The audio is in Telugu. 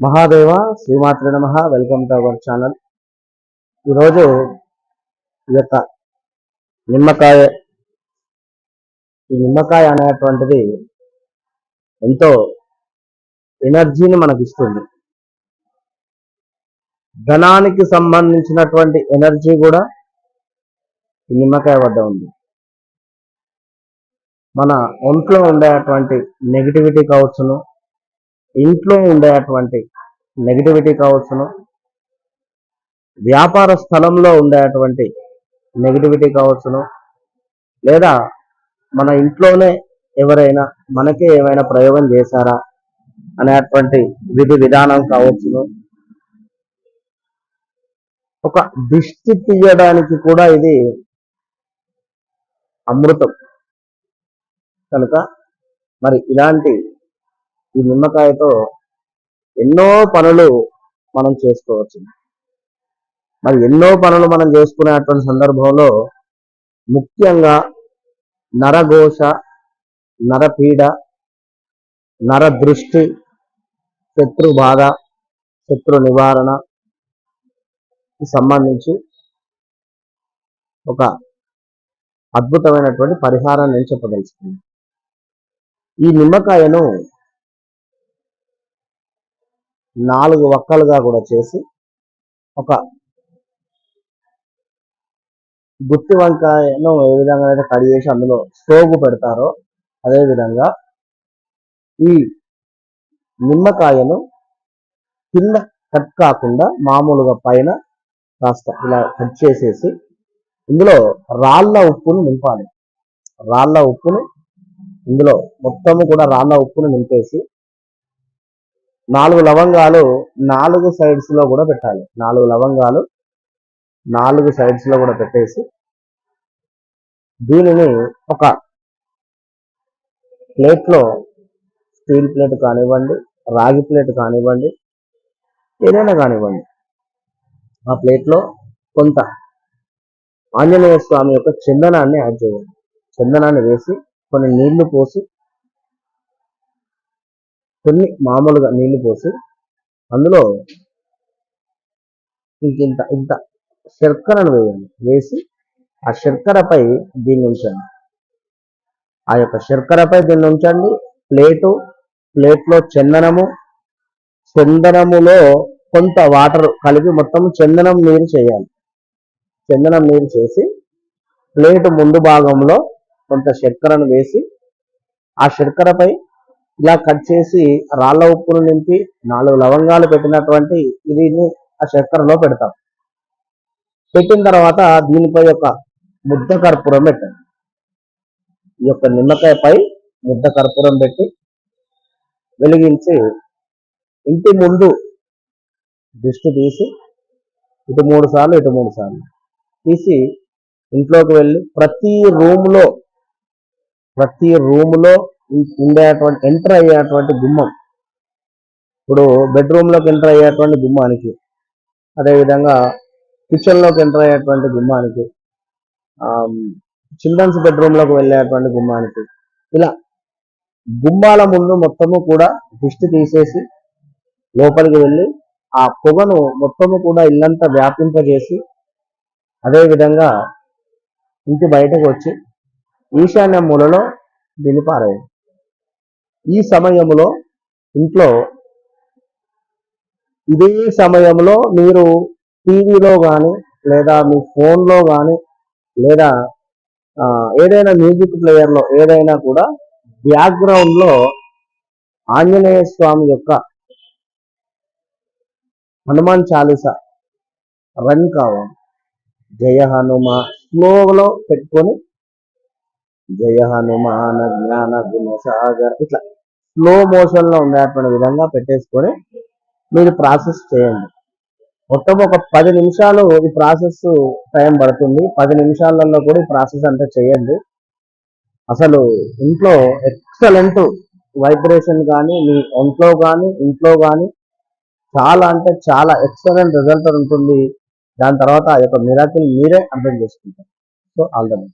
మహాదేవ శ్రీమాత్రే నమః. Welcome to our channel. ఈరోజు ఈ యొక్క నిమ్మకాయ అనేటువంటిది ఎంతో ఎనర్జీని మనకి ఇస్తుంది. ధనానికి సంబంధించినటువంటి ఎనర్జీ కూడా ఈ నిమ్మకాయ వద్ద ఉంది. మన ఒంట్లో ఉండేటువంటి నెగిటివిటీ కావచ్చును, ఇంట్లో ఉండేటువంటి నెగిటివిటీ కావచ్చును, వ్యాపార స్థలంలో ఉండేటువంటి నెగిటివిటీ కావచ్చును, లేదా మన ఇంట్లోనే ఎవరైనా మనకే ఏమైనా ప్రయోగం చేశారా అనేటువంటి విధి విధానం కావచ్చును, ఒక దిష్టి తీయడానికి కూడా ఇది అమృతం. కనుక మరి ఇలాంటి ఈ నిమ్మకాయతో ఎన్నో పనులు మనం చేసుకోవచ్చు. మరి ఎన్నో పనులు మనం చేసుకునేటువంటి సందర్భంలో ముఖ్యంగా నరఘోష, నరపీడ, నరదృష్టి, శత్రు బాధ, శత్రు నివారణకి సంబంధించి ఒక అద్భుతమైనటువంటి పరిహారాన్ని నేను చెప్పదలుచుకున్నాను. ఈ నిమ్మకాయను 4 వక్కలుగా కూడా చేసి ఒక గుత్తి వంకాయను ఏ విధంగా అయితే కడి చేసి అందులో సోగు పెడతారో అదేవిధంగా ఈ నిమ్మకాయను కింద కట్ కాకుండా మామూలుగా పైన కాస్త ఇలా కట్ చేసేసి ఇందులో రాళ్ళ ఉప్పును నింపాలి. రాళ్ళ ఉప్పును ఇందులో మొత్తము కూడా రాళ్ళ ఉప్పును నింపేసి 4 లవంగాలు 4 సైడ్స్ లో కూడా పెట్టాలి. 4 లవంగాలు 4 సైడ్స్ లో కూడా పెట్టేసి దీనిని ఒక ప్లేట్లో, స్టీల్ ప్లేట్ కానివ్వండి, రాగి ప్లేట్ కానివ్వండి, ఏదైనా కానివ్వండి, ఆ ప్లేట్లో కొంత ఆంజనేయ స్వామి యొక్క చందనాన్ని యాడ్ చేయండి. చందనాన్ని వేసి కొన్ని నీళ్లు పోసి, కొన్ని మామూలుగా నీళ్లు పోసి అందులో ఇంత శర్కరను వేయండి. వేసి ఆ శర్కరపై దీన్ని ఉంచండి. ఆ యొక్క శర్కరపై దీన్ని ఉంచండి. ప్లేట్లో చందనములో కొంత వాటర్ కలిపి మొత్తం చందనం నీరు చేయాలి. చందనం నీరు చేసి ప్లేట్ ముందు భాగంలో కొంత శర్కరను వేసి ఆ శర్కరపై ఇలా కట్ చేసి రాళ్ళ ఉప్పును నింపి 4 లవంగాలు పెట్టినటువంటి ఇది ఆ శర్కరలో పెడతాం. పెట్టిన తర్వాత దీనిపై ఒక ముద్ద కర్పూరం పెట్టండి. ఈ యొక్క నిమ్మకాయపై ముద్ద కర్పూరం పెట్టి వెలిగించి ఇంటి ముందు దిష్టి తీసి ఇటు 3 సార్లు ఇటు 3 సార్లు తీసి ఇంట్లోకి వెళ్ళి ప్రతి రూములో ఉండేటువంటి ఎంటర్ అయ్యేటువంటి గుమ్మం, ఇప్పుడు బెడ్రూమ్లోకి ఎంటర్ అయ్యేటువంటి గుమ్మానికి, అదేవిధంగా కిచెన్లోకి ఎంటర్ అయ్యేటువంటి గుమ్మానికి, చిల్డ్రన్స్ బెడ్రూమ్లోకి వెళ్ళేటువంటి గుమ్మానికి, ఇలా గుమ్మాల ముందు మొత్తము కూడా దిష్టి తీసేసి లోపలికి వెళ్ళి ఆ పొగను మొత్తము కూడా ఇల్లంతా వ్యాపింపజేసి అదేవిధంగా ఇంటి బయటకు వచ్చి ఈశాన్య మూలలో దీన్ని పారేయండి. ఈ సమయంలో ఇంట్లో ఇదే సమయంలో మీరు టీవీలో కానీ లేదా మీ ఫోన్లో కానీ లేదా ఏదైనా మ్యూజిక్ ప్లేయర్లో ఏదైనా కూడా బ్యాక్గ్రౌండ్లో ఆంజనేయ స్వామి యొక్క హనుమాన్ చాలీసా రన్ కావాలి. జయ హనుమ స్లోలో పెట్టుకొని జయ హనుమాన జ్ఞాన గుణ సాగర్ ఇట్లా స్లో మోషన్లో ఉండేటువంటి విధంగా పెట్టేసుకొని మీరు ప్రాసెస్ చేయండి. మొత్తం ఒక 10 నిమిషాలు ఈ ప్రాసెస్ టైం పడుతుంది. 10 నిమిషాలలో కూడా ఈ ప్రాసెస్ అంతా చేయండి. అసలు ఇంట్లో ఎక్సలెంట్ వైబ్రేషన్ కానీ మీ ఇంట్లో కానీ చాలా అంటే చాలా ఎక్సలెంట్ రిజల్ట్ ఉంటుంది. దాని తర్వాత ఆ యొక్క మిరాకిల్ మీరే అర్థం చేసుకుంటారు. So all the best.